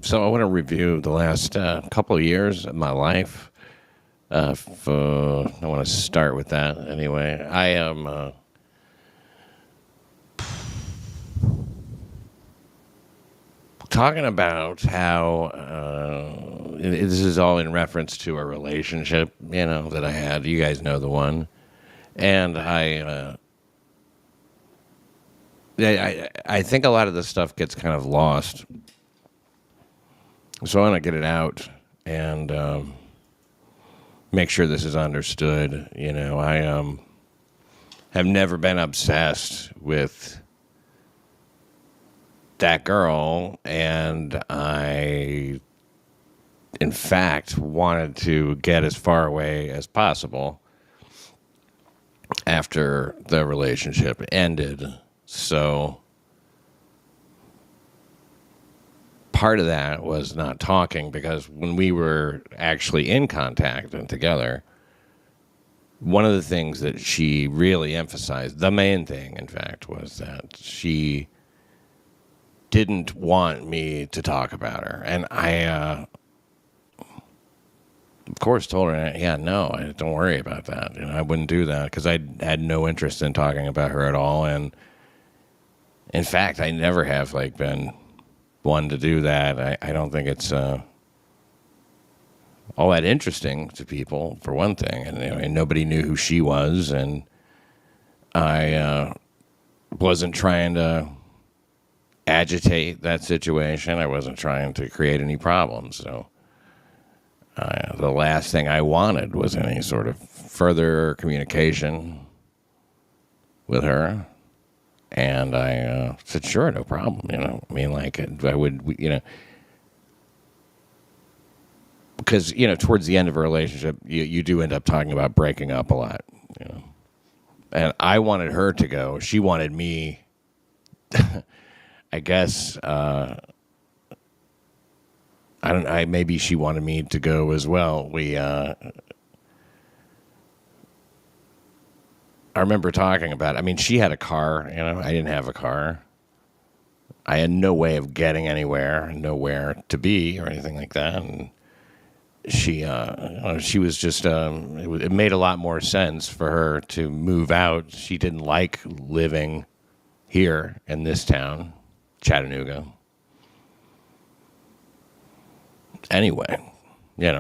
So I want to review the last couple of years of my life. I want to start with that anyway. I am talking about how this is all in reference to a relationship, that I had. You guys know the one. And I think a lot of this stuff gets kind of lost. So I want to get it out and make sure this is understood. I have never been obsessed with that girl, and I, in fact, wanted to get as far away as possible after the relationship ended. So part of that was not talking, because when we were actually in contact and together, one of the things that she really emphasized, the main thing, in fact, was that she didn't want me to talk about her. And I, of course, told her, yeah, no, don't worry about that. I wouldn't do that, because I had no interest in talking about her at all. And in fact, I never have been one to do that. I don't think it's all that interesting to people, for one thing. And nobody knew who she was, and I wasn't trying to agitate that situation. I wasn't trying to create any problems. So the last thing I wanted was any sort of further communication with her. And I said, sure, no problem. I would, because, towards the end of a relationship, you do end up talking about breaking up a lot, And I wanted her to go. She wanted me, I guess, maybe she wanted me to go as well. I remember talking about it. She had a car, I didn't have a car. I had no way of getting anywhere, nowhere to be or anything like that. And she was just, it made a lot more sense for her to move out. She didn't like living here in this town, Chattanooga. Anyway,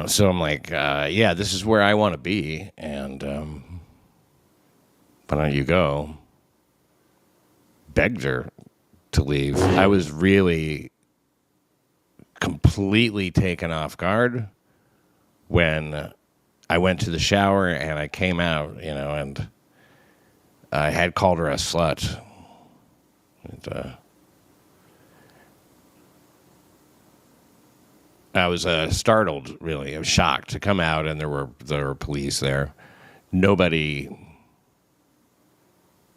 so I'm like, yeah, this is where I want to be. And, why don't you go? Begged her to leave. I was really completely taken off guard when I went to the shower and I came out, and I had called her a slut. And, I was startled, really. I was shocked to come out, and there were police there. Nobody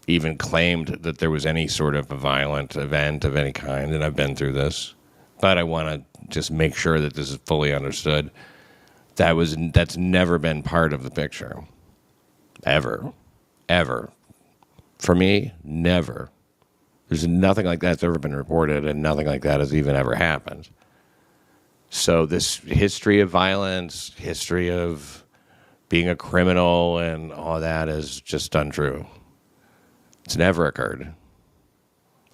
even claimed that there was any sort of a violent event of any kind, and I've been through this. But I want to just make sure that this is fully understood. That's never been part of the picture. Ever. For me, never. There's nothing like that's ever been reported, and nothing like that has even ever happened. So this history of violence, history of being a criminal and all that is just untrue. It's never occurred.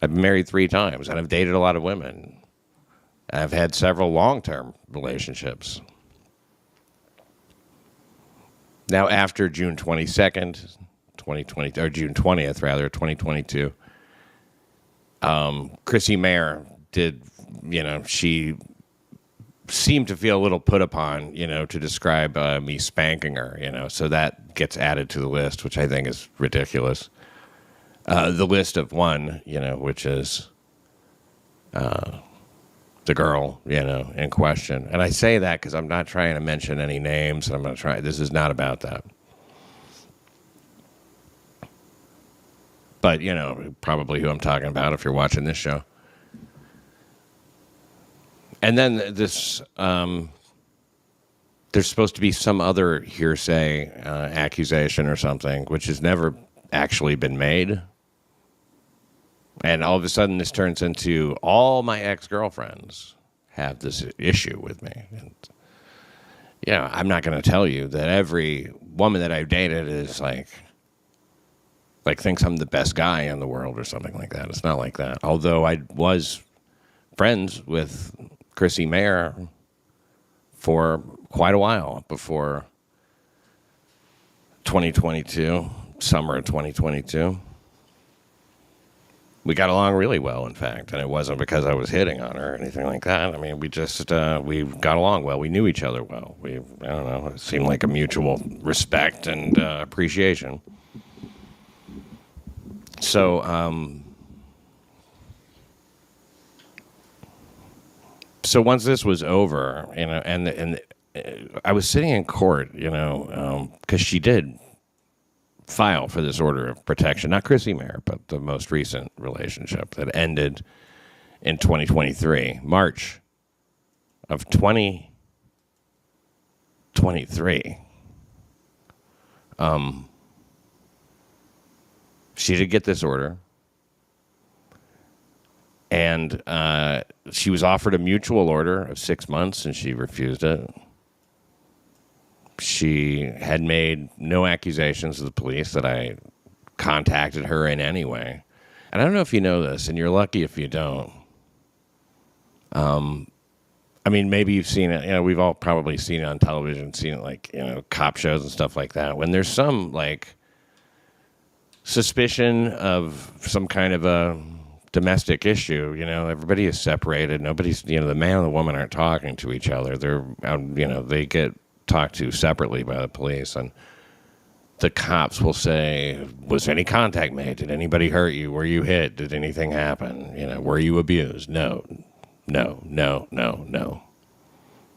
I've been married 3 times, and I've dated a lot of women. I've had several long-term relationships. Now, after June 22nd, 2020, or June 20th, rather, 2022, Chrissy Mayer did, she seemed to feel a little put upon, to describe me spanking her, so that gets added to the list, which I think is ridiculous. The list of one, which is the girl, in question. And I say that because I'm not trying to mention any names. This is not about that. But, probably who I'm talking about if you're watching this show. And then this, there's supposed to be some other hearsay accusation or something, which has never actually been made. And all of a sudden, this turns into all my ex-girlfriends have this issue with me. And, yeah, I'm not going to tell you that every woman that I've dated is like thinks I'm the best guy in the world or something like that. It's not like that. Although I was friends with Chrissy Mayer for quite a while before 2022, summer of 2022. We got along really well, in fact, and it wasn't because I was hitting on her or anything like that. I mean, we just, we got along well. We knew each other well. I don't know, it seemed like a mutual respect and appreciation. So, so once this was over, you know, and I was sitting in court, you know, because she did file for this order of protection, not Chrissy Mayer, but the most recent relationship that ended in 2023, March of 2023. She did get this order, and she was offered a mutual order of 6 months, and she refused it. She had made no accusations to the police that I contacted her in any way. And I don't know if you know this, and you're lucky if you don't. I mean, maybe you've seen it. You know, we've all probably seen it on television, seen it like, you know, cop shows and stuff like that. When there's some, like, suspicion of some kind of a domestic issue, you know, everybody is separated. Nobody's, you know, the man and the woman aren't talking to each other. They're, you know, they get talked to separately by the police, and the cops will say, was any contact made? Did anybody hurt you? Were you hit? Did anything happen? You know, were you abused? No.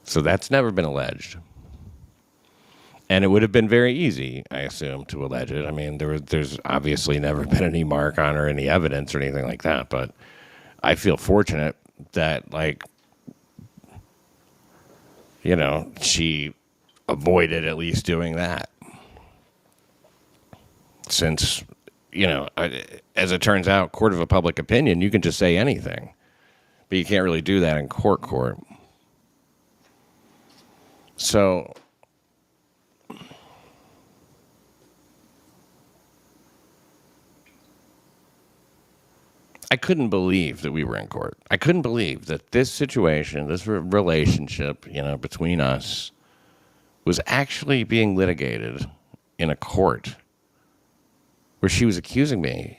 So that's never been alleged. And it would have been very easy, I assume, to allege it. I mean, there's obviously never been any mark on her, any evidence or anything like that, but I feel fortunate that, like, you know, she avoided at least doing that. Since, you know, as it turns out, court of a public opinion, you can just say anything. But you can't really do that in court. So, I couldn't believe that we were in court. I couldn't believe that this situation, this relationship, you know, between us was actually being litigated in a court where she was accusing me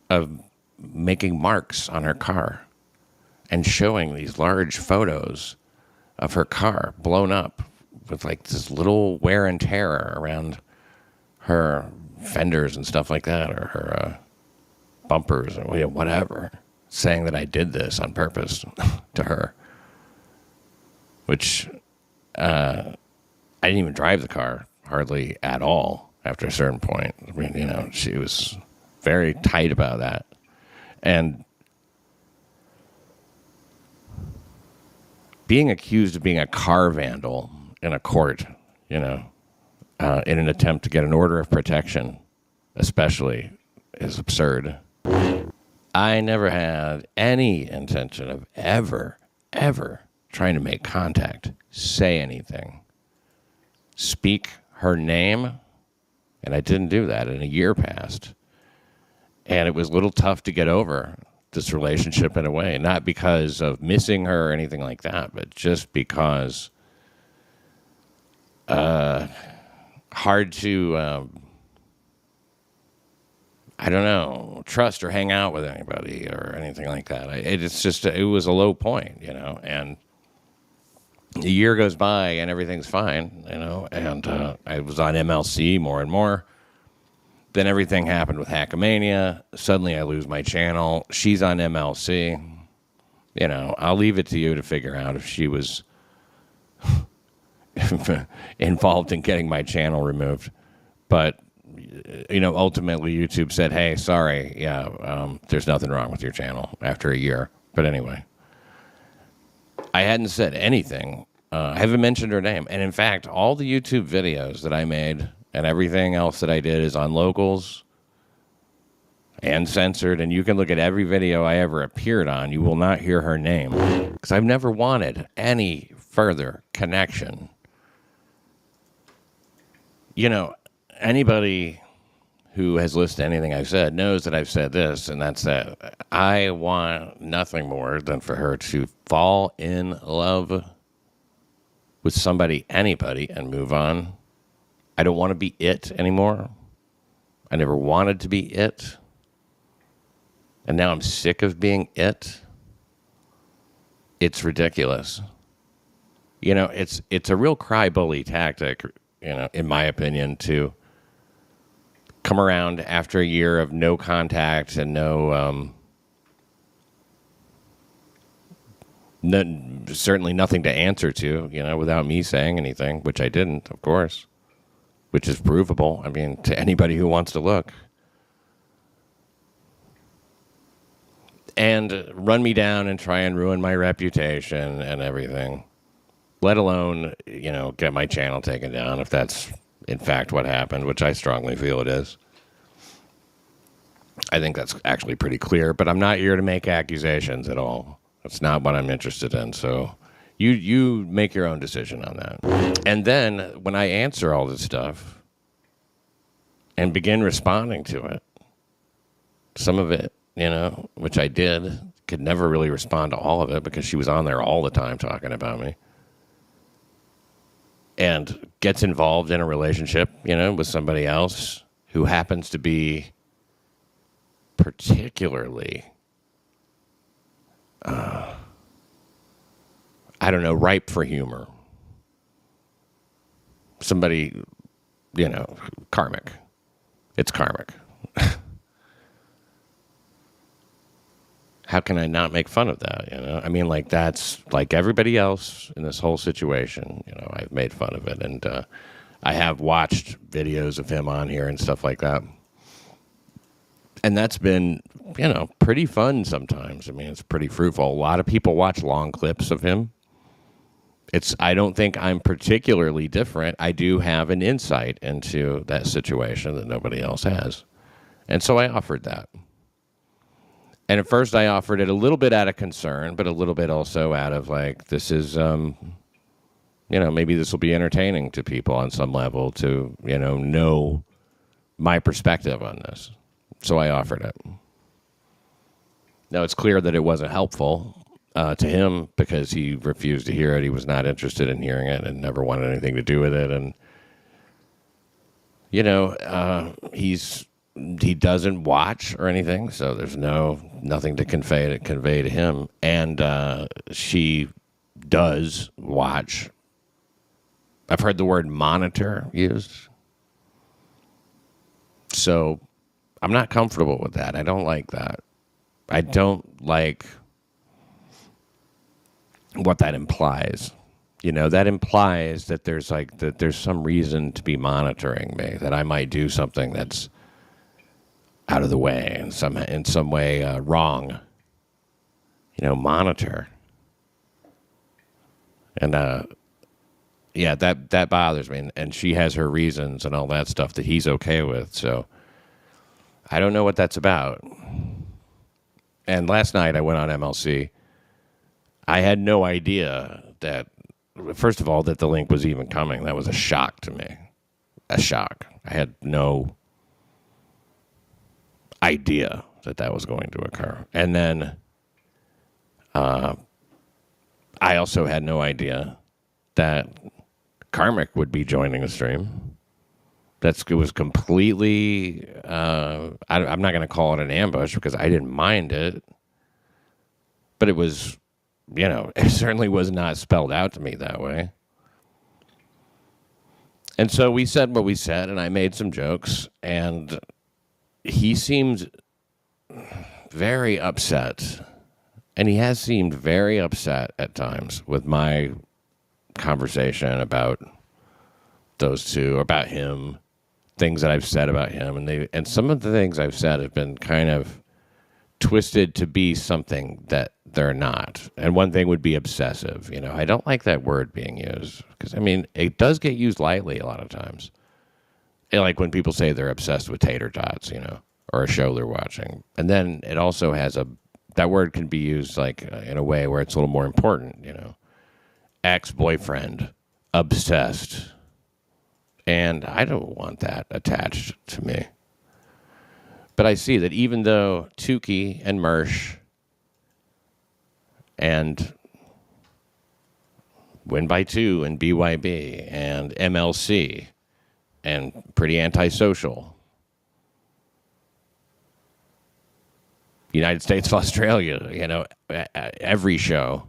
of making marks on her car and showing these large photos of her car blown up with like this little wear and tear around her fenders and stuff like that, or her bumpers or whatever, saying that I did this on purpose to her, which I didn't even drive the car hardly at all after a certain point. I mean, you know, she was very tight about that. And being accused of being a car vandal in a court, you know, in an attempt to get an order of protection, especially, is absurd. I never had any intention of ever trying to make contact, say anything, speak her name, and I didn't do that. And a year passed, and it was a little tough to get over this relationship in a way, not because of missing her or anything like that, but just because hard to, I don't know, trust or hang out with anybody or anything like that. It's just, it was a low point, you know, and a year goes by and everything's fine, you know, and I was on MLC more and more. Then everything happened with Hackamania. Suddenly I lose my channel. She's on MLC. You know, I'll leave it to you to figure out if she was involved in getting my channel removed. But, you know, ultimately YouTube said, hey, sorry, there's nothing wrong with your channel after a year. But anyway, I hadn't said anything. I haven't mentioned her name. And in fact, all the YouTube videos that I made and everything else that I did is on Locals. and censored, and you can look at every video I ever appeared on. You will not hear her name because I've never wanted any further connection. You know, anybody who has listened to anything I've said knows that I've said this, and that's that I want nothing more than for her to fall in love with somebody, anybody, and move on. I don't want to be it anymore. I never wanted to be it. And now I'm sick of being it. It's ridiculous. You know, it's a real cry bully tactic, you know, in my opinion, to come around after a year of no contact and certainly nothing to answer to, you know, without me saying anything, which I didn't, of course, which is provable. I mean, to anybody who wants to look. And run me down and try and ruin my reputation and everything, let alone, you know, get my channel taken down if that's in fact what happened, which I strongly feel it is. I think that's actually pretty clear, but I'm not here to make accusations at all. That's not what I'm interested in. So you make your own decision on that. And then when I answer all this stuff and begin responding to it, some of it, you know, which I did, could never really respond to all of it because she was on there all the time talking about me, and gets involved in a relationship, you know, with somebody else who happens to be particularly, I don't know, ripe for humor. Somebody, you know, karmic. It's karmic. How can I not make fun of that, you know? I mean, like, that's like everybody else in this whole situation, you know, I've made fun of it. And I have watched videos of him on here and stuff like that. And that's been, you know, pretty fun sometimes. I mean, it's pretty fruitful. A lot of people watch long clips of him. I don't think I'm particularly different. I do have an insight into that situation that nobody else has. And so I offered that. And at first I offered it a little bit out of concern, but a little bit also out of like, this is, you know, maybe this will be entertaining to people on some level to, you know my perspective on this. So I offered it. Now it's clear that it wasn't helpful to him because he refused to hear it. He was not interested in hearing it and never wanted anything to do with it. And, you know, he doesn't watch or anything, so there's nothing to convey to him. And she does watch. I've heard the word monitor used. So I'm not comfortable with that. I don't like that. I don't like what that implies. You know, that implies that there's some reason to be monitoring me, that I might do something that's out of the way, in some way wrong. You know, monitor. And yeah, that bothers me. And she has her reasons and all that stuff that he's okay with. So I don't know what that's about. And last night I went on MLC. I had no idea that, first of all, that the link was even coming. That was a shock to me. A shock. I had no idea that was going to occur. And then I also had no idea that Karmic would be joining the stream. It was completely, I'm not going to call it an ambush because I didn't mind it. But it was, you know, it certainly was not spelled out to me that way. And so we said what we said, and I made some jokes, and he seemed very upset, and he has seemed very upset at times with my conversation about those two, about him, things that I've said about him, and some of the things I've said have been kind of twisted to be something that they're not. And one thing would be obsessive. You know, I don't like that word being used because, I mean, it does get used lightly a lot of times. Like when people say they're obsessed with tater tots, you know. or a show they're watching. And then it also has that word can be used like in a way where it's a little more important, ex-boyfriend, obsessed. And I don't want that attached to me. But I see that even though Tukey and Mersh and Win by Two and BYB and MLC and Pretty Antisocial, United States of Australia, every show,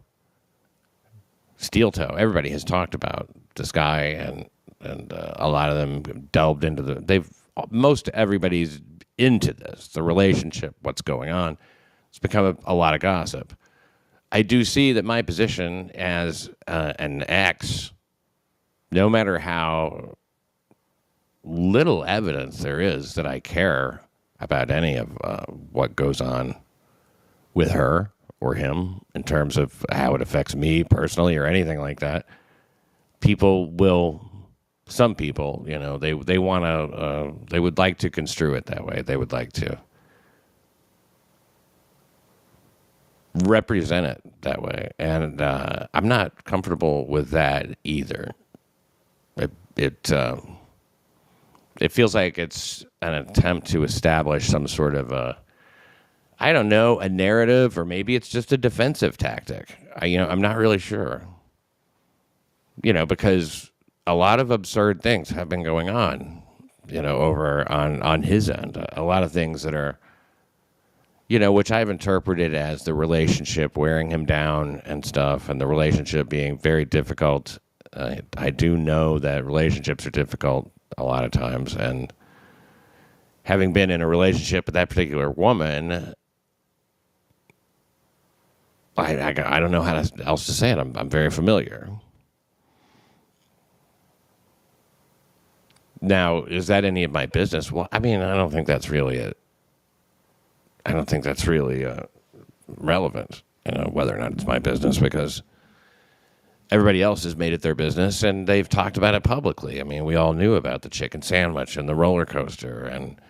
Steel Toe, everybody has talked about this guy, and a lot of them delved into most everybody's into this, the relationship, what's going on. It's become a lot of gossip. I do see that my position as an ex, no matter how little evidence there is that I care about any of what goes on with her or him in terms of how it affects me personally or anything like that, some people, they want to, they would like to construe it that way. They would like to represent it that way. And I'm not comfortable with that either. It feels like it's an attempt to establish some sort of a narrative, or maybe it's just a defensive tactic. I'm not really sure. Because a lot of absurd things have been going on, over on his end. A lot of things that are, which I've interpreted as the relationship wearing him down and stuff, and the relationship being very difficult. I do know that relationships are difficult a lot of times, and having been in a relationship with that particular woman, I don't know how else to say it. I'm very familiar. Now, is that any of my business? Well, I don't think that's really relevant, whether or not it's my business, because everybody else has made it their business, and they've talked about it publicly. We all knew about the chicken sandwich and the roller coaster, and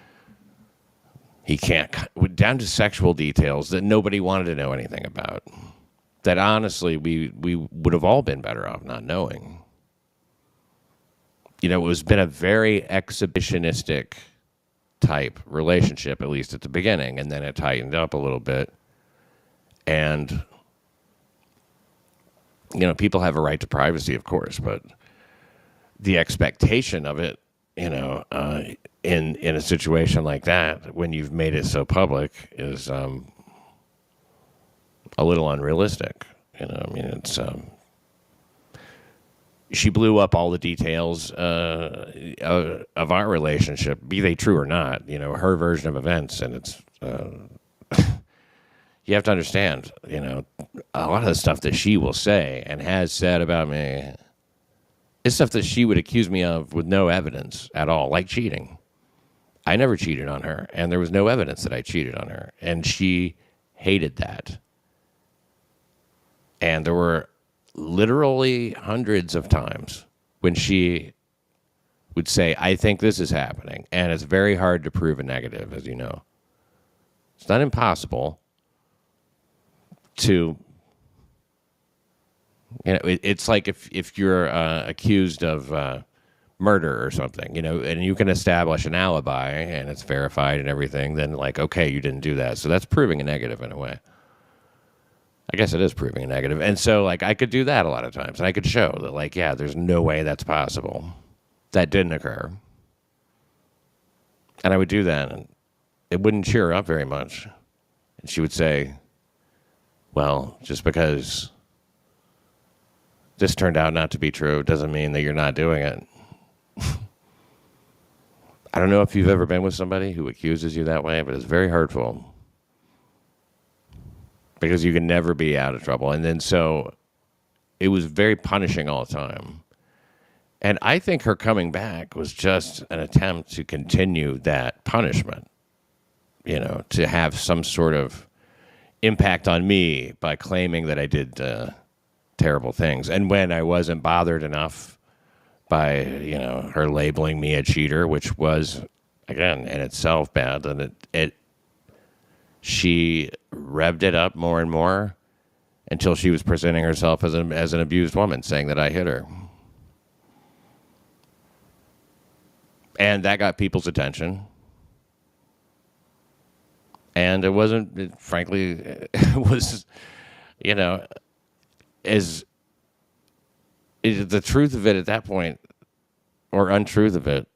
he can't, down to sexual details that nobody wanted to know anything about, that honestly we would have all been better off not knowing. It been a very exhibitionistic type relationship, at least at the beginning, and then it tightened up a little bit. And, people have a right to privacy, of course, but the expectation of it, in a situation like that, when you've made it so public, is a little unrealistic. It's she blew up all the details of our relationship, be they true or not, her version of events. And it's, you have to understand, a lot of the stuff that she will say and has said about me is stuff that she would accuse me of with no evidence at all, like cheating. I never cheated on her, and there was no evidence that I cheated on her. And she hated that. And there were literally hundreds of times when she would say, I think this is happening. And it's very hard to prove a negative, as you know. It's not impossible to, it's like if you're accused of murder or something, and you can establish an alibi and it's verified and everything, then okay, you didn't do that. So that's proving a negative in a way. I guess it is proving a negative. And so, I could do that a lot of times. And I could show that, yeah, there's no way that's possible. That didn't occur. And I would do that, and it wouldn't cheer her up very much. And she would say, well, just because this turned out not to be true doesn't mean that you're not doing it. I don't know if you've ever been with somebody who accuses you that way, but it's very hurtful. Because you can never be out of trouble. And then so it was very punishing all the time. And I think her coming back was just an attempt to continue that punishment, to have some sort of impact on me by claiming that I did terrible things. And when I wasn't bothered enough by, her labeling me a cheater, which was, again, in itself bad, and it she revved it up more and more until she was presenting herself as an abused woman, saying that I hit her. And that got people's attention. And it wasn't, frankly, it was, you know, the truth of it at that point, or untruth of it,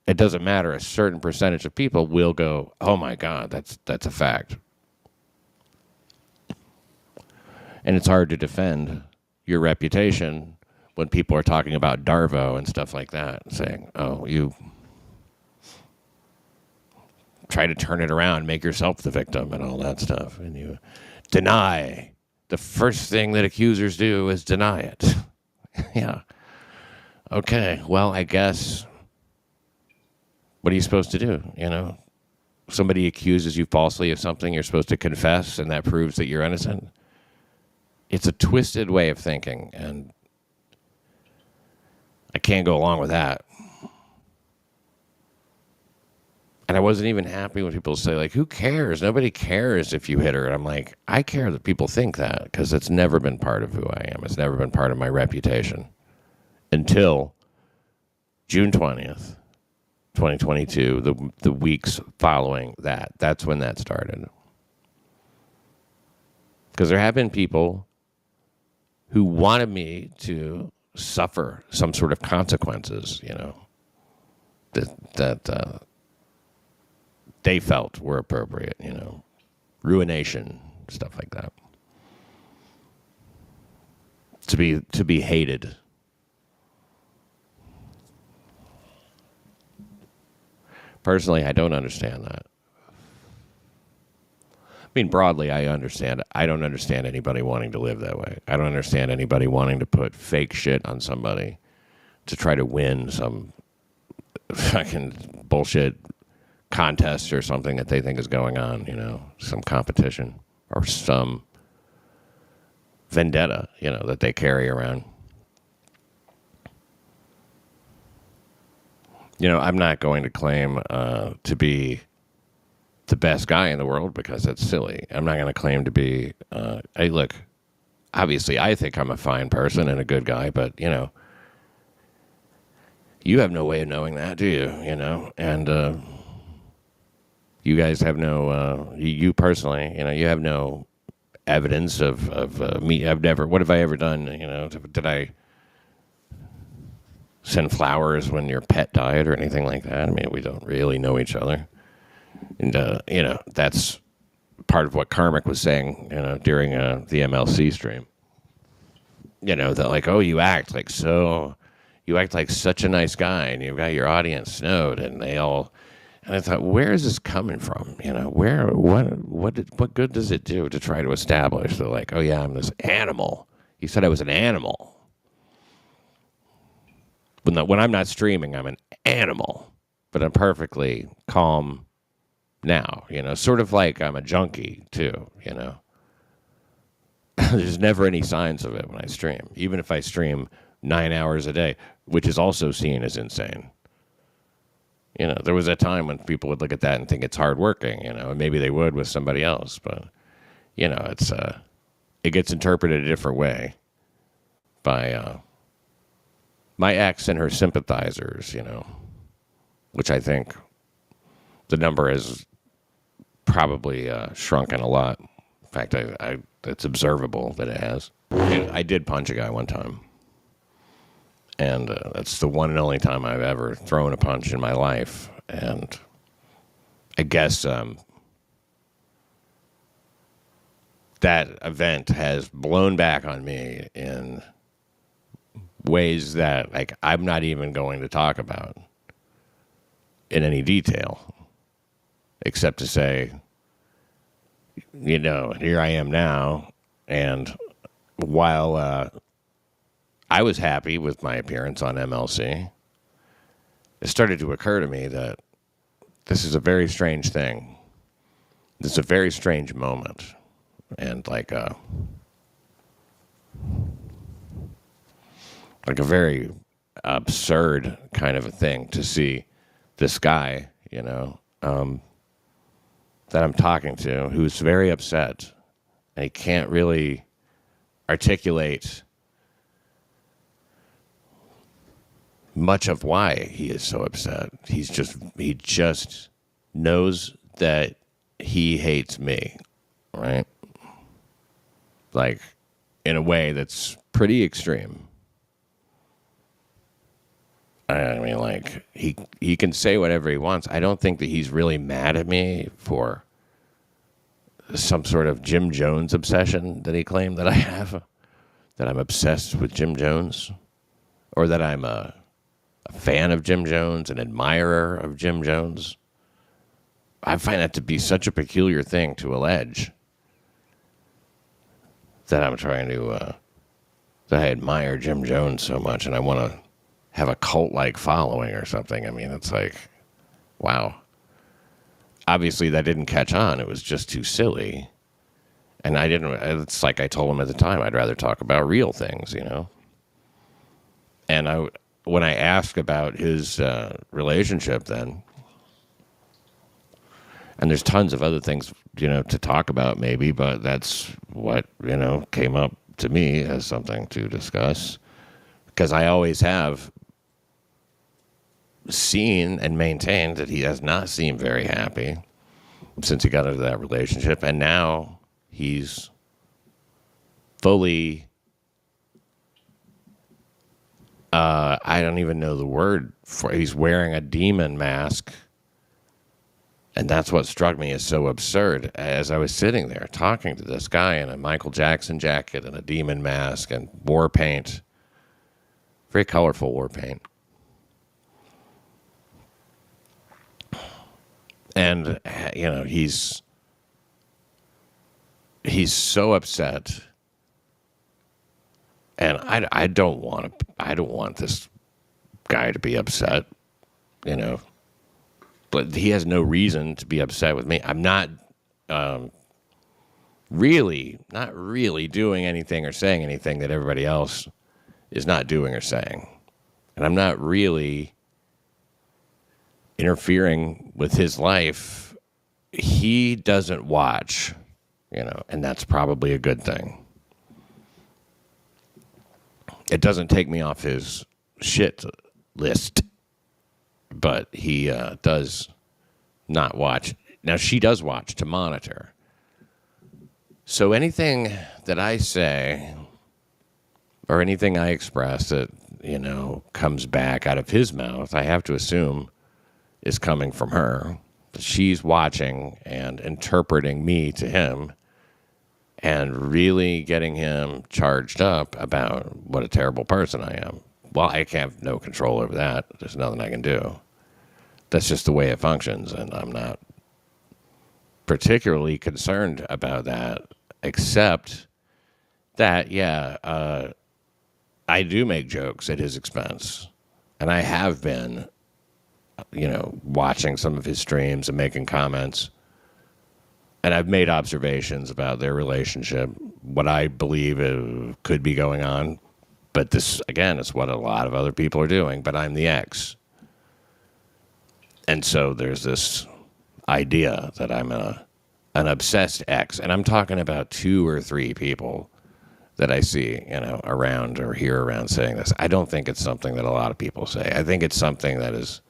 it doesn't matter. A certain percentage of people will go, oh my God, that's a fact. And it's hard to defend your reputation when people are talking about Darvo and stuff like that, saying, oh, you try to turn it around, make yourself the victim and all that stuff. And you deny. The first thing that accusers do is deny it. Yeah. Okay, well, I guess, what are you supposed to do, you know? Somebody accuses you falsely of something, you're supposed to confess, and that proves that you're innocent. It's a twisted way of thinking, and I can't go along with that. And I wasn't even happy when people say, like, who cares? Nobody cares if you hit her. And I'm like, I care that people think that, because it's never been part of who I am. It's never been part of my reputation. Until June 20th, 2022, the weeks following that. That's when that started. Because there have been people who wanted me to suffer some sort of consequences, you know, that they felt were appropriate, you know, ruination, stuff like that. To be hated. Personally, I don't understand that. I mean, broadly, I understand. I don't understand anybody wanting to live that way. I don't understand anybody wanting to put fake shit on somebody to try to win some fucking bullshit contest or something that they think is going on, you know, some competition or some vendetta, you know, that they carry around. You know, I'm not going to claim to be the best guy in the world because that's silly. I'm not going to claim to be, hey, look, obviously I think I'm a fine person and a good guy, but, you know, you have no way of knowing that, do you? You know, and you guys have no, you personally, you know, you have no evidence of me. What have I ever done? You know, did I send flowers when your pet died or anything like that? I mean, we don't really know each other. And, you know, that's part of what Karmic was saying, you know, during the MLC stream. You know, that like, oh, you act like such a nice guy and you've got your audience snowed and they all, and I thought, where is this coming from? You know, what good does it do to try to establish that like, oh yeah, I'm this animal. You said I was an animal. When I'm not streaming, I'm an animal, but I'm perfectly calm now, you know, sort of like I'm a junkie too, you know. There's never any signs of it when I stream, even if I stream 9 hours a day, which is also seen as insane. You know, there was a time when people would look at that and think it's hardworking, you know, and maybe they would with somebody else, but, you know, it gets interpreted a different way by my ex and her sympathizers, you know, which I think the number has probably shrunken a lot. In fact, it's observable that it has. I did punch a guy one time. And that's the one and only time I've ever thrown a punch in my life. And I guess that event has blown back on me in ways that like I'm not even going to talk about in any detail, except to say, you know, here I am now. And while I was happy with my appearance on MLC, it started to occur to me that this is a very strange thing. This is a very strange moment. And like a very absurd kind of a thing to see this guy, you know, that I'm talking to who's very upset, and he can't really articulate much of why he is so upset. He just knows that he hates me, right? Like, in a way that's pretty extreme. I mean, like, he can say whatever he wants. I don't think that he's really mad at me for some sort of Jim Jones obsession that he claimed that I have, that I'm obsessed with Jim Jones, or that I'm a fan of Jim Jones, an admirer of Jim Jones. I find that to be such a peculiar thing to allege, that I'm trying to, that I admire Jim Jones so much and I want to have a cult-like following or something. I mean, it's like, wow. Obviously, that didn't catch on. It was just too silly. And it's like I told him at the time, I'd rather talk about real things, you know? And when I asked about his relationship then, and there's tons of other things, you know, to talk about maybe, but that's what, you know, came up to me as something to discuss. Because I always have seen and maintained that he does not seem very happy since he got into that relationship. And now he's fully, I don't even know the word for, he's wearing a demon mask. And that's what struck me as so absurd as I was sitting there talking to this guy in a Michael Jackson jacket and a demon mask and war paint. Very colorful war paint. And, you know, he's so upset. And I don't want this guy to be upset, you know. But he has no reason to be upset with me. I'm not really doing anything or saying anything that everybody else is not doing or saying. And I'm not really interfering with his life. He doesn't watch, you know, and that's probably a good thing. It doesn't take me off his shit list. But he does not watch. Now, she does watch to monitor. So anything that I say or anything I express that, you know, comes back out of his mouth, I have to assume is coming from her. She's watching and interpreting me to him and really getting him charged up about what a terrible person I am. Well, I have no control over that. There's nothing I can do. That's just the way it functions, and I'm not particularly concerned about that, except that, I do make jokes at his expense, and I have been, you know, watching some of his streams and making comments, and I've made observations about their relationship, what I believe could be going on. But this, again, is what a lot of other people are doing, but I'm the ex. And so there's this idea that I'm an obsessed ex. And I'm talking about 2 or 3 people that I see, you know, around or hear around saying this. I don't think it's something that a lot of people say. I think it's something that is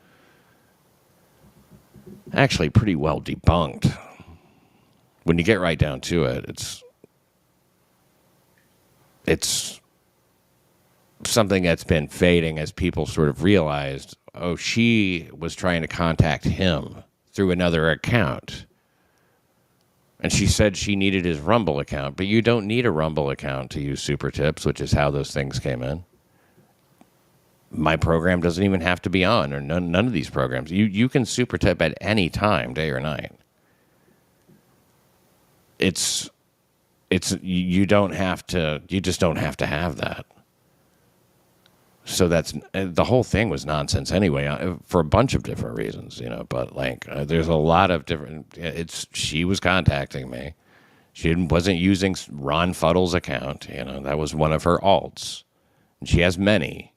actually pretty well debunked. When you get right down to it, it's something that's been fading as people sort of realized, oh, she was trying to contact him through another account. And she said she needed his Rumble account, but you don't need a Rumble account to use Super Tips, which is how those things came in. My program doesn't even have to be on, or none of these programs. You can Super Tip at any time, day or night. You just don't have to have that. So that's the whole thing was nonsense anyway, for a bunch of different reasons, you know. But like, there's a lot of different. She was contacting me. She wasn't using Ron Fuddle's account, you know. That was one of her alts, and she has many.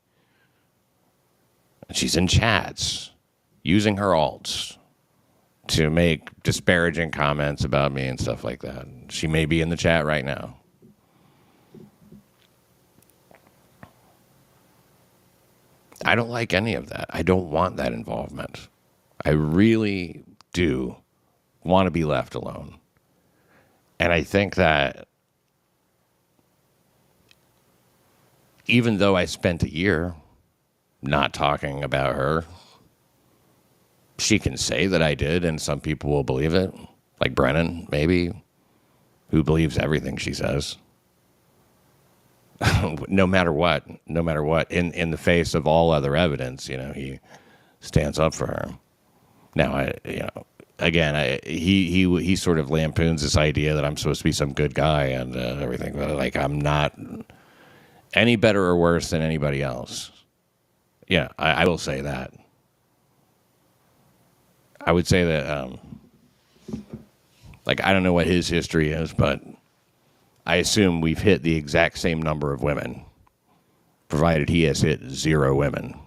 And she's in chats using her alts to make disparaging comments about me and stuff like that. She may be in the chat right now. I don't like any of that. I don't want that involvement. I really do want to be left alone. And I think that even though I spent a year not talking about her, she can say that I did, and some people will believe it. Like Brennan, maybe, who believes everything she says. No matter what, in the face of all other evidence, he stands up for her. Now, he sort of lampoons this idea that I'm supposed to be some good guy and everything. But like, I'm not any better or worse than anybody else. Yeah, I will say that. I would say that, I don't know what his history is, but I assume we've hit the exact same number of women, provided he has hit 0 women.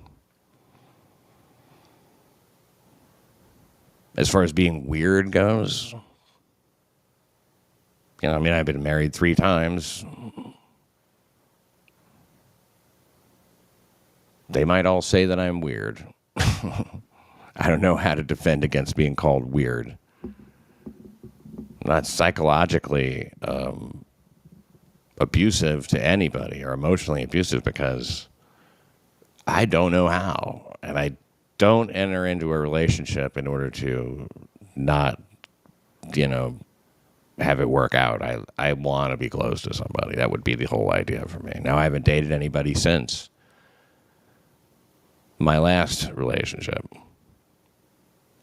As far as being weird goes, I've been married 3 times. They might all say that I'm weird. I don't know how to defend against being called weird. I'm not psychologically abusive to anybody or emotionally abusive because I don't know how. And I don't enter into a relationship in order to not, have it work out. I want to be close to somebody. That would be the whole idea for me. Now, I haven't dated anybody since my last relationship.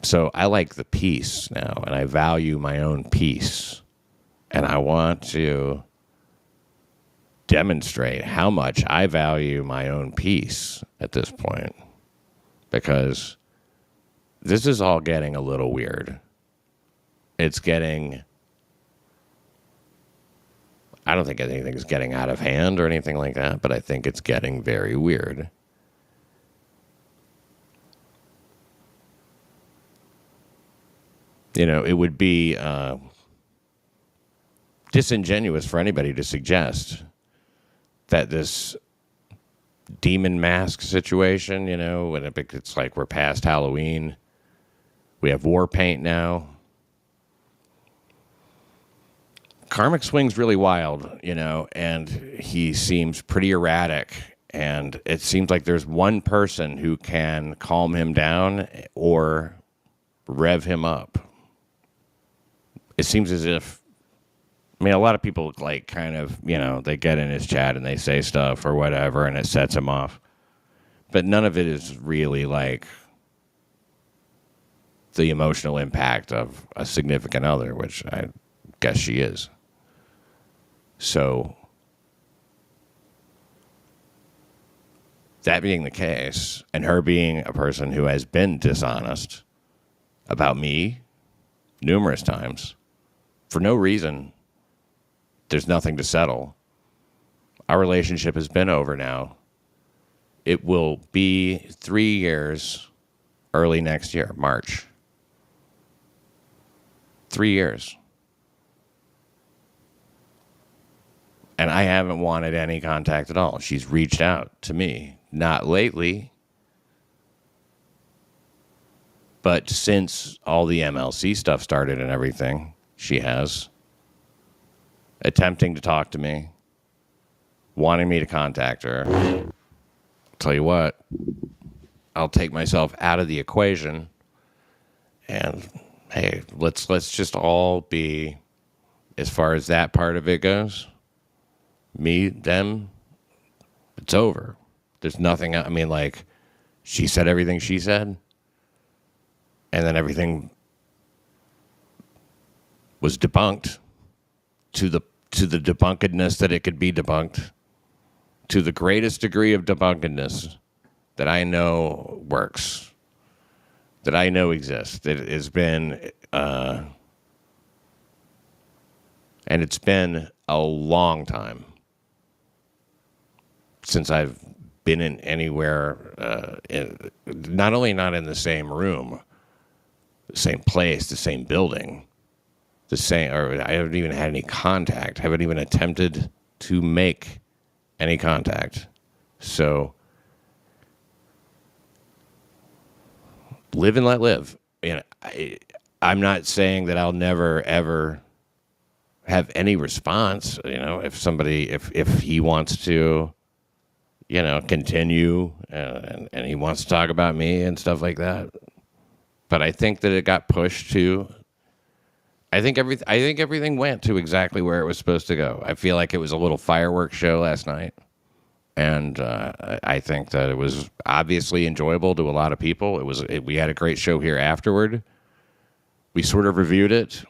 So I like the peace now, and I value my own peace. And I want to demonstrate how much I value my own peace at this point. Because this is all getting a little weird. It's getting... I don't think anything's getting out of hand or anything like that, but I think it's getting very weird. It would be disingenuous for anybody to suggest that this demon mask situation, when it's like we're past Halloween, we have war paint now. Karmic swings really wild, and he seems pretty erratic. And it seems like there's one person who can calm him down or rev him up. It seems as if, a lot of people they get in his chat and they say stuff or whatever and it sets him off. But none of it is really like the emotional impact of a significant other, which I guess she is. So, that being the case, and her being a person who has been dishonest about me numerous times, for no reason, there's nothing to settle. Our relationship has been over now. It will be 3 years early next year, March. 3 years. And I haven't wanted any contact at all. She's reached out to me. Not lately, but since all the MLC stuff started and everything, she has. Attempting to talk to me, wanting me to contact her. Tell you what, I'll take myself out of the equation and, hey, let's just all be, as far as that part of it goes, me, them, it's over. There's nothing, she said everything she said, and then everything was debunked to the debunkedness that it could be debunked, to the greatest degree of debunkedness that I know works, that I know exists. It has been, and it's been a long time since I've been in anywhere, not only not in the same room, the same place, the same building, the same, or I haven't even had any contact, haven't even attempted to make any contact. So live and let live. I'm not saying that I'll never, ever have any response. If he wants to, continue and he wants to talk about me and stuff like that. But I think that it got pushed to. I think everything went to exactly where it was supposed to go. I feel like it was a little fireworks show last night, and I think that it was obviously enjoyable to a lot of people. We had a great show here afterward. We sort of reviewed it,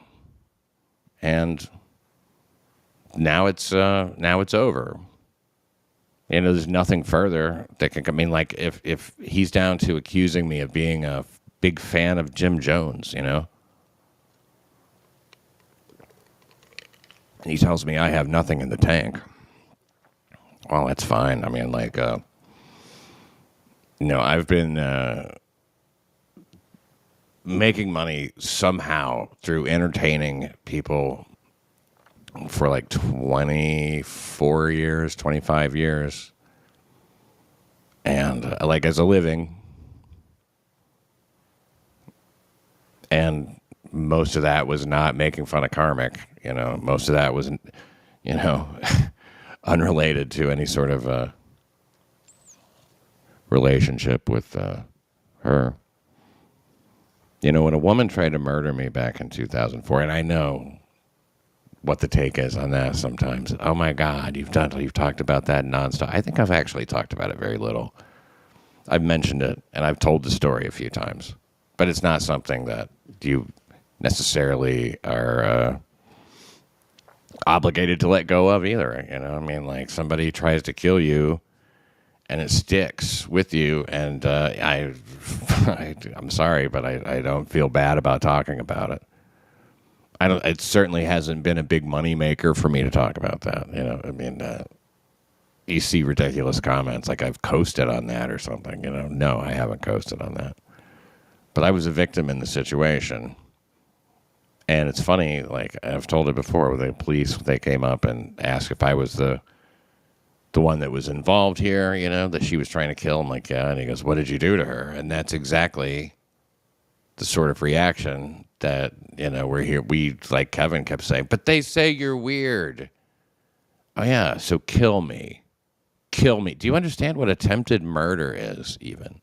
and now it's over. There's nothing further that can. I mean, like if he's down to accusing me of being a big fan of Jim Jones, and he tells me I have nothing in the tank. Well, that's fine. I mean, like, I've been making money somehow through entertaining people for like 24 years, 25 years. And like as a living. And most of that was not making fun of Karmic. Most of that was, unrelated to any sort of relationship with her. When a woman tried to murder me back in 2004, and I know what the take is on that sometimes. Oh my God, you've talked about that nonstop. I think I've actually talked about it very little. I've mentioned it, and I've told the story a few times, but it's not something that you necessarily are obligated to let go of either. I mean, like somebody tries to kill you and it sticks with you, and I'm sorry, but I don't feel bad about talking about it. It certainly hasn't been a big money maker for me to talk about that. I mean, you see ridiculous comments like I've coasted on that or something. No, I haven't coasted on that. But I was a victim in the situation. And it's funny, like I've told it before, the police, they came up and asked if I was the one that was involved here, that she was trying to kill. I'm like, yeah. And he goes, what did you do to her? And that's exactly the sort of reaction that, we're here. We, like Kevin kept saying, but they say you're weird. Oh, yeah, so kill me. Kill me. Do you understand what attempted murder is, even?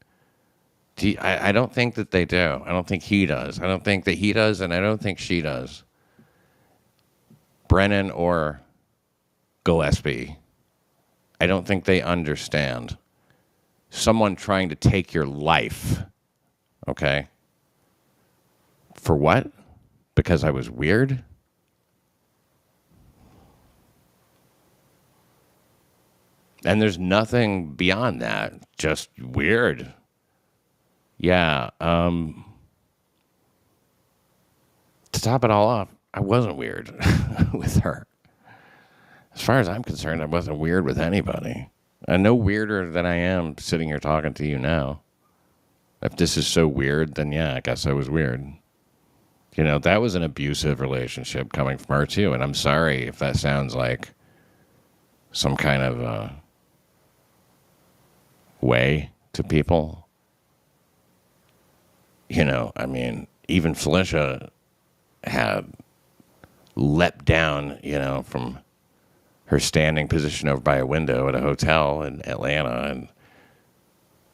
I don't think that they do. I don't think he does. I don't think that he does, and I don't think she does. Brennan or Gillespie, I don't think they understand. Someone trying to take your life, okay? For what? Because I was weird? And there's nothing beyond that, just weird. Yeah, to top it all off, I wasn't weird with her. As far as I'm concerned, I wasn't weird with anybody. I'm no weirder than I am sitting here talking to you now. If this is so weird, then yeah, I guess I was weird. That was an abusive relationship coming from her too, and I'm sorry if that sounds like some kind of way to people. I mean, even Felicia had leapt down, from her standing position over by a window at a hotel in Atlanta and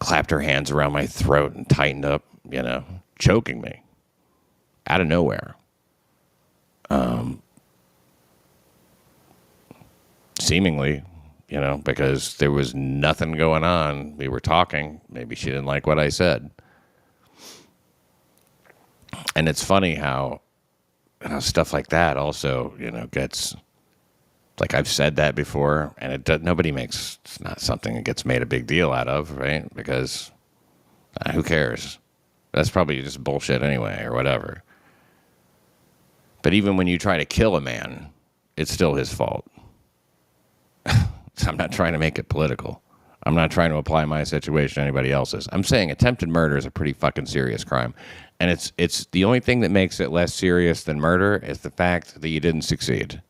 clapped her hands around my throat and tightened up, choking me out of nowhere. Seemingly, because there was nothing going on. We were talking. Maybe she didn't like what I said. And it's funny how stuff like that also, gets, like I've said that before, and it's not something that gets made a big deal out of, right? Because who cares? That's probably just bullshit anyway, or whatever. But even when you try to kill a man, it's still his fault. So I'm not trying to make it political. I'm not trying to apply my situation to anybody else's. I'm saying attempted murder is a pretty fucking serious crime. And it's the only thing that makes it less serious than murder is the fact that you didn't succeed.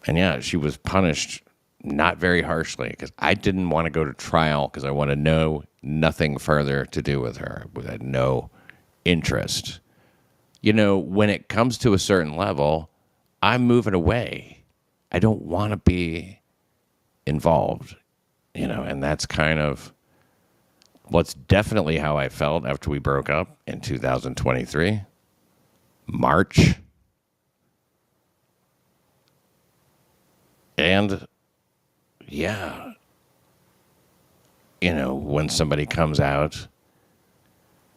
And yeah, she was punished not very harshly because I didn't want to go to trial because I want to know nothing further to do with her. I had no interest. You know, when it comes to a certain level, I'm moving away. I don't want to be involved, you know, and that's kind of what's definitely how I felt after we broke up in 2023, March. And yeah, you know, when somebody comes out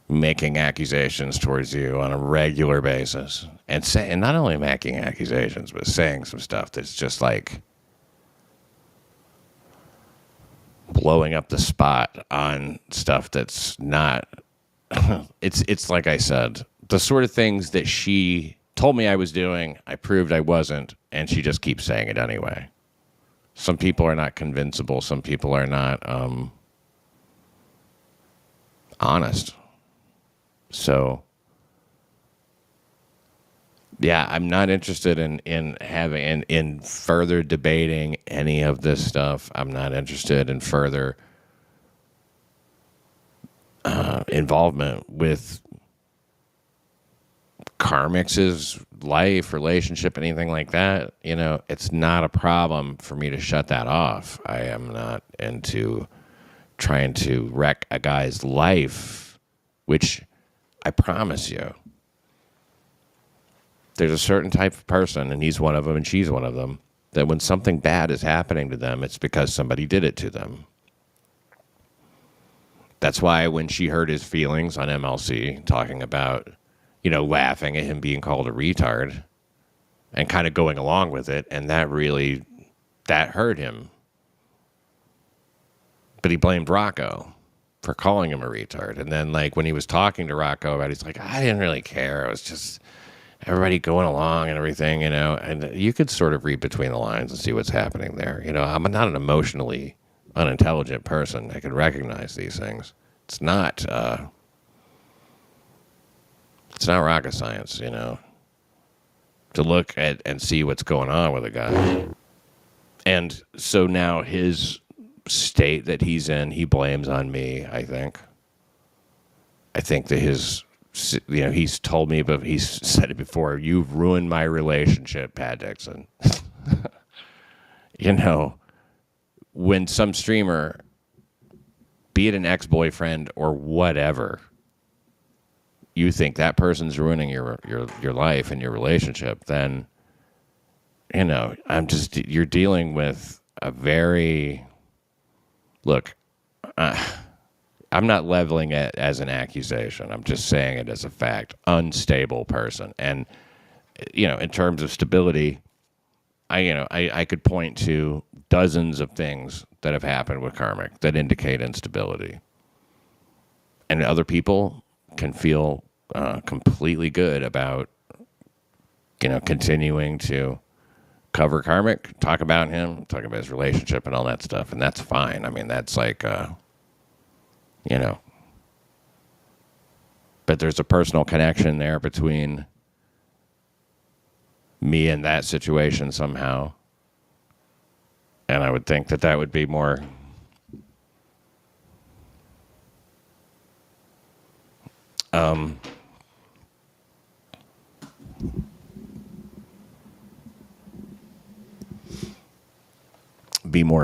making accusations towards you on a regular basis and not only making accusations, but saying some stuff that's just like blowing up the spot on stuff that's not, it's like I said, the sort of things that she told me I was doing, I proved I wasn't, and she just keeps saying it anyway. Some people are not convincible. Some people are not honest. So, yeah, I'm not interested in further debating any of this stuff. I'm not interested in further involvement with KarmicX's life, relationship, anything like that. You know, it's not a problem for me to shut that off. I am not into trying to wreck a guy's life, which I promise you, there's a certain type of person, and he's one of them and she's one of them, that when something bad is happening to them, it's because somebody did it to them. That's why when she hurt his feelings on MLC, talking about, you know, laughing at him being called a retard and kind of going along with it, and that hurt him. But he blamed Rocco for calling him a retard. And then, like, when he was talking to Rocco about it, he's like, I didn't really care. It was just everybody going along and everything, you know. And you could sort of read between the lines and see what's happening there. You know, I'm not an emotionally unintelligent person. I can recognize these things. It's not rocket science, you know, to look at and see what's going on with a guy. And so now his state that he's in, he blames on me, I think. I think that he's told me, but he's said it before, you've ruined my relationship, Pat Dixon. You know, when some streamer, be it an ex-boyfriend or whatever, you think that person's ruining your life and your relationship, then, you know, you're dealing with a very, look, I'm not leveling it as an accusation. I'm just saying it as a fact. Unstable person. And, you know, in terms of stability, I could point to dozens of things that have happened with Karmic that indicate instability. And other people can feel completely good about, you know, continuing to cover Karmic, talk about him, talk about his relationship and all that stuff. And that's fine. I mean, that's like, you know, but there's a personal connection there between me and that situation somehow. And I would think that would be more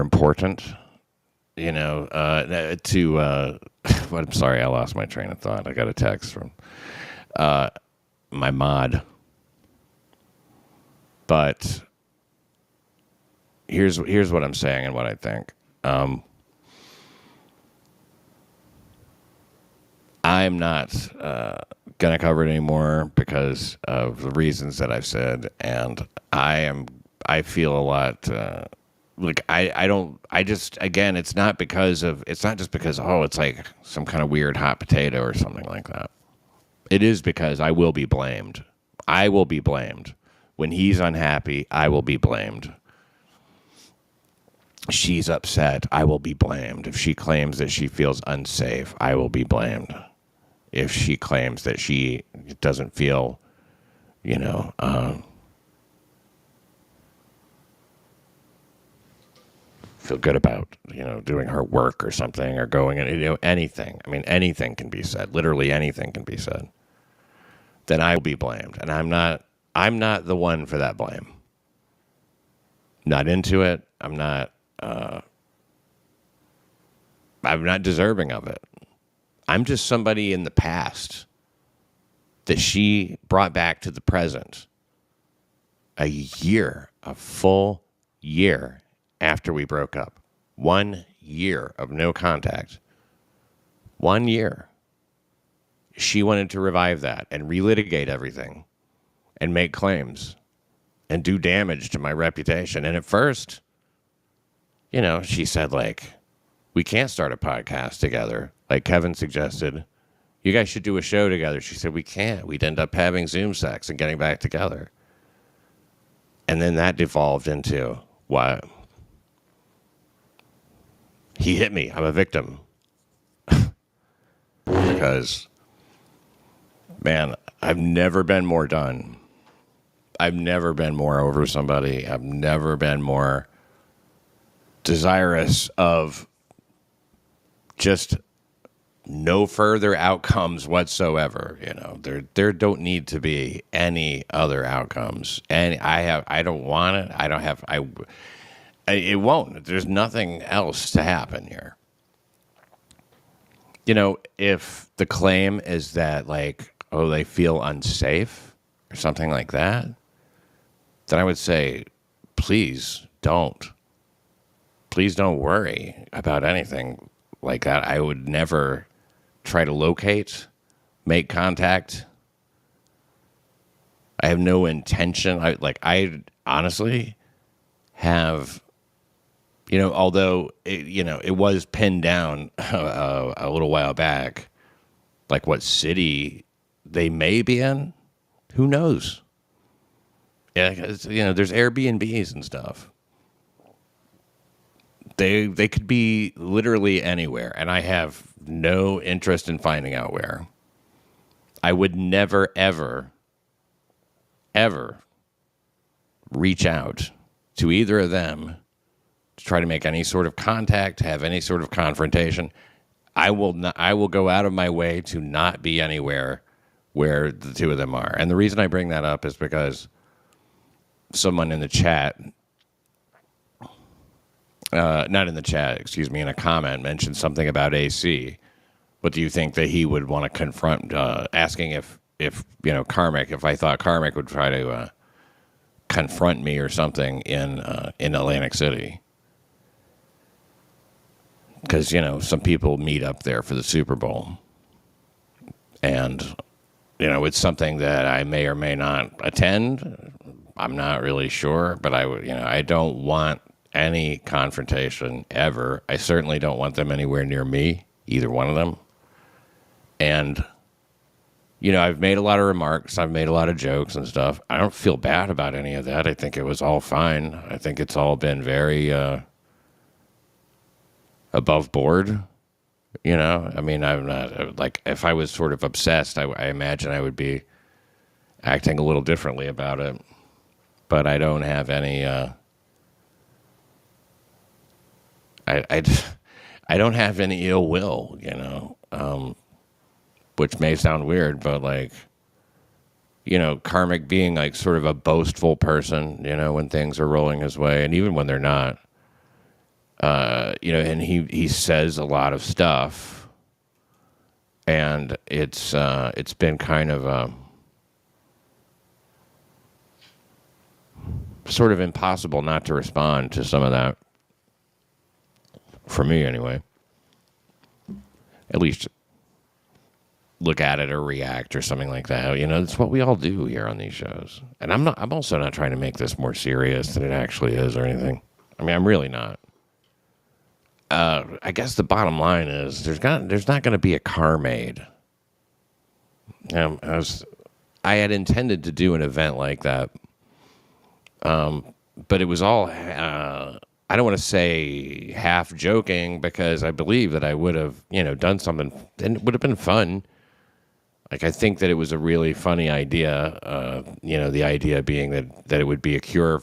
important, you know, I'm sorry, I lost my train of thought. I got a text from my mod. But here's what I'm saying and what I think. I'm not going to cover it anymore because of the reasons that I've said, and I feel a lot like again, it's not just because, oh, it's like some kind of weird hot potato or something like that. It is because I will be blamed. I will be blamed. When he's unhappy, I will be blamed. she's upset, I will be blamed. If she claims that she feels unsafe, I will be blamed. If she claims that she doesn't feel, you know, feel good about, you know, doing her work or something, or going in, you know, anything. I mean, anything can be said. Literally anything can be said. Then I will be blamed, and I'm not the one for that blame. Not into it. I'm not deserving of it. I'm just somebody in the past that she brought back to the present a full year after we broke up. 1 year of no contact. 1 year. She wanted to revive that and relitigate everything and make claims and do damage to my reputation. And at first, you know, she said, like, we can't start a podcast together. Like Kevin suggested, you guys should do a show together. She said, we can't. We'd end up having Zoom sex and getting back together. And then that devolved into, what? He hit me. I'm a victim. Because, man, I've never been more done. I've never been more over somebody. I've never been more desirous of just no further outcomes whatsoever. You know, there don't need to be any other outcomes. And I don't want it. It won't. There's nothing else to happen here. You know, if the claim is that, like, oh, they feel unsafe or something like that, then I would say, please don't. Please don't worry about anything like that. I would never try to locate, make contact. I have no intention. I honestly have, you know, although it was pinned down a little while back, like what city they may be in, who knows? Yeah, you know, there's Airbnbs and stuff. They could be literally anywhere, and I have no interest in finding out where. I would never, ever, ever reach out to either of them to try to make any sort of contact, have any sort of confrontation. I will go out of my way to not be anywhere where the two of them are. And the reason I bring that up is because someone in the chat, not in the chat, excuse me, in a comment mentioned something about AC. What do you think that he would want to confront? Asking if you know, Karmic, if I thought Karmic would try to confront me or something in Atlantic City. Because, you know, some people meet up there for the Super Bowl. And, you know, it's something that I may or may not attend. I'm not really sure, but I don't want any confrontation ever. I certainly don't want them anywhere near me, either one of them. And, you know, I've made a lot of remarks. I've made a lot of jokes and stuff. I don't feel bad about any of that. I think it was all fine. I think it's all been very above board. You know, I mean, I'm not, like, if I was sort of obsessed, I imagine I would be acting a little differently about it. But I don't have any, I don't have any ill will, you know, which may sound weird, but, like, you know, Karmic being, like, sort of a boastful person, you know, when things are rolling his way, and even when they're not, you know, and he says a lot of stuff, and it's been kind of sort of impossible not to respond to some of that, for me anyway. At least look at it or react or something like that. You know, it's what we all do here on these shows. And I'm also not trying to make this more serious than it actually is or anything. I mean, I'm really not. I guess the bottom line is there's not going to be a car made. I had intended to do an event like that, but it was all. I don't want to say half joking, because I believe that I would have, done something, and it would have been fun. Like, I think that it was a really funny idea, the idea being that it would be a cure,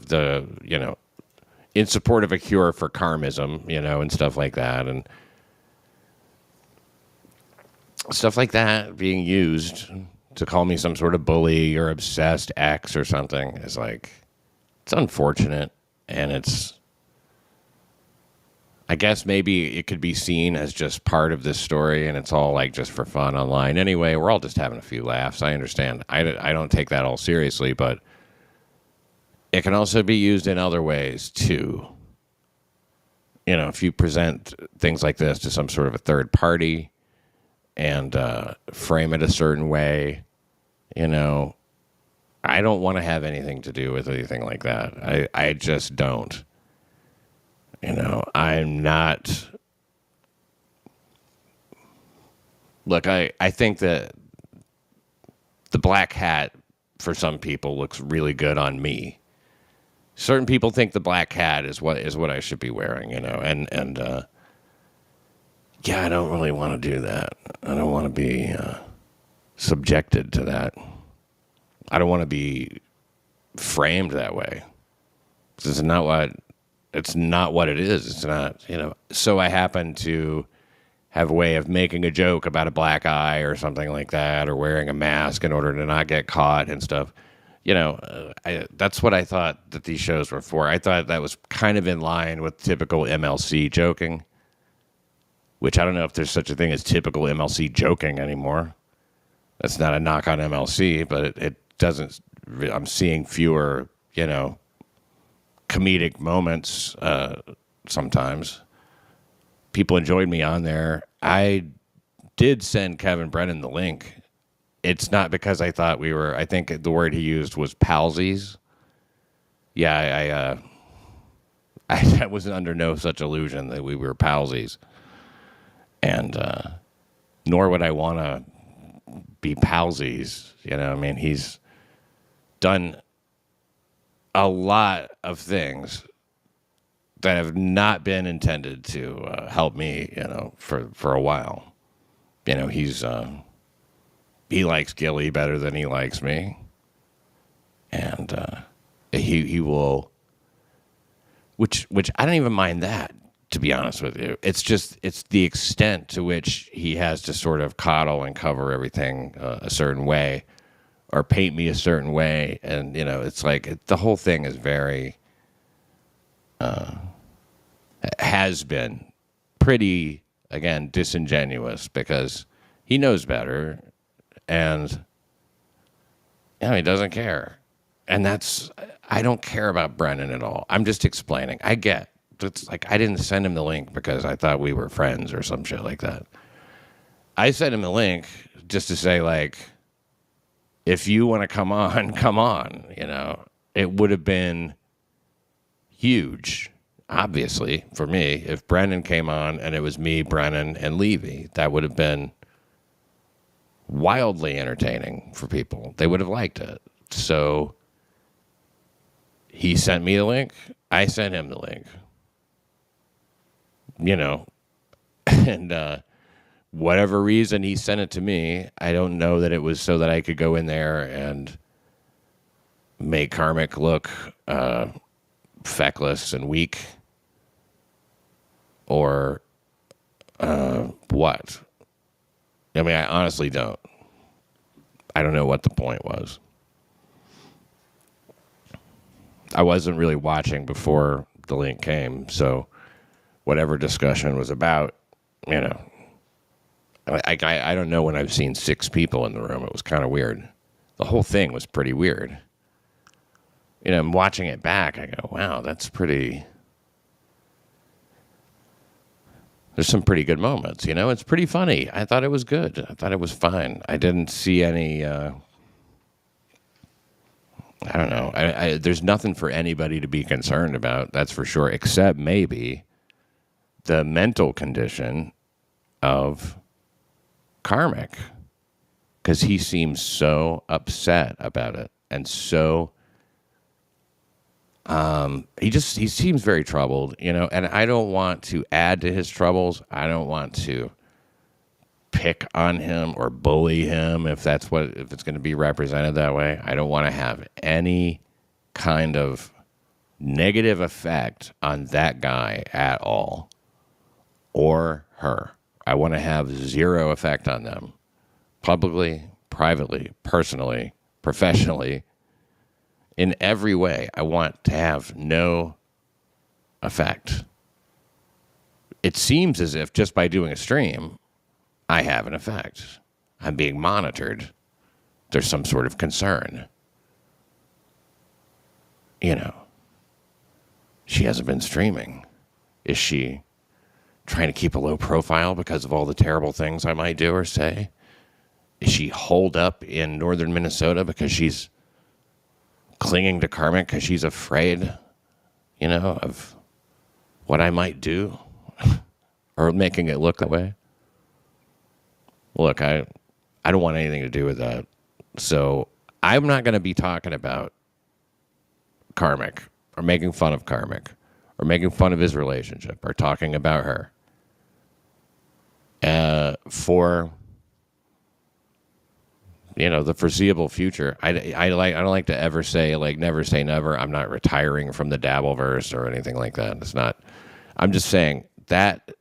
in support of a cure for karmism, and stuff like that. And stuff like that being used to call me some sort of bully or obsessed ex or something is like, it's unfortunate. And I guess maybe it could be seen as just part of this story, and it's all like just for fun online. Anyway, we're all just having a few laughs. I understand. I don't take that all seriously, but it can also be used in other ways too. If you present things like this to some sort of a third party and frame it a certain way, I don't want to have anything to do with anything like that. I just don't. I'm not. Look, I think that the black hat for some people looks really good on me. Certain people think the black hat is what I should be wearing, and yeah, I don't really want to do that. I don't want to be subjected to that. I don't want to be framed that way. It's not what it is. It's not, So I happen to have a way of making a joke about a black eye or something like that, or wearing a mask in order to not get caught and stuff. That's what I thought that these shows were for. I thought that was kind of in line with typical MLC joking, which I don't know if there's such a thing as typical MLC joking anymore. That's not a knock on MLC, but it doesn't. I'm seeing fewer, comedic moments sometimes. People enjoyed me on there. I did send Kevin Brennan the link. It's not because I thought I think the word he used was palsies. Yeah, I was under no such illusion that we were palsies. And nor would I want to be palsies. He's done a lot of things that have not been intended to help me, for a while. He likes Gilly better than he likes me. And he will, which I don't even mind that, to be honest with you. It's the extent to which he has to sort of coddle and cover everything a certain way, or paint me a certain way. And, it's like the whole thing is very, has been pretty, again, disingenuous, because he knows better, and he doesn't care. And I don't care about Brennan at all. I'm just explaining. I get, it's like I didn't send him the link because I thought we were friends or some shit like that. I sent him the link just to say, like, if you want to come on, come on. It would have been huge, obviously, for me, if Brennan came on and it was me, Brennan, and Levy. That would have been wildly entertaining for people. They would have liked it. So he sent me the link. I sent him the link. And whatever reason he sent it to me, I don't know that it was so that I could go in there and make Karmic look feckless and weak, or what. I honestly don't. I don't know what the point was. I wasn't really watching before the link came, so whatever discussion was about, I don't know when I've seen 6 people in the room. It was kind of weird. The whole thing was pretty weird. I'm watching it back. I go, wow, that's pretty. There's some pretty good moments. It's pretty funny. I thought it was good. I thought it was fine. I didn't see any. I don't know. There's nothing for anybody to be concerned about. That's for sure, except maybe the mental condition of Karmic, because he seems so upset about it, and so He seems very troubled, you know, and I don't want to add to his troubles. I don't want to pick on him or bully him if it's going to be represented that way. I don't want to have any kind of negative effect on that guy at all or her. I want to have zero effect on them publicly, privately, personally, professionally. In every way, I want to have no effect. It seems as if just by doing a stream, I have an effect. I'm being monitored. There's some sort of concern. You know, she hasn't been streaming. Is she trying to keep a low profile because of all the terrible things I might do or say? Is she holed up in northern Minnesota because she's clinging to Karmic because she's afraid, you know, of what I might do or making it look that way? Look, I don't want anything to do with that. So I'm not going to be talking about Karmic or making fun of Karmic or making fun of his relationship or talking about her for, you know, the foreseeable future. I don't like to ever say, like, never say never. I'm not retiring from the Dabbleverse or anything like that. It's not. I'm just saying that,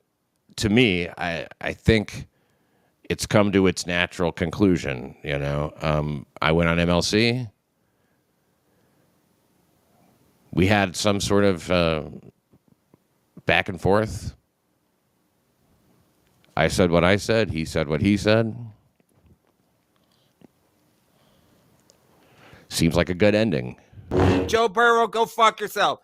to me, I think it's come to its natural conclusion, you know. I went on MLC. We had some sort of back and forth. I said what I said. He said what he said. Seems like a good ending. Joe Burrow, go fuck yourself.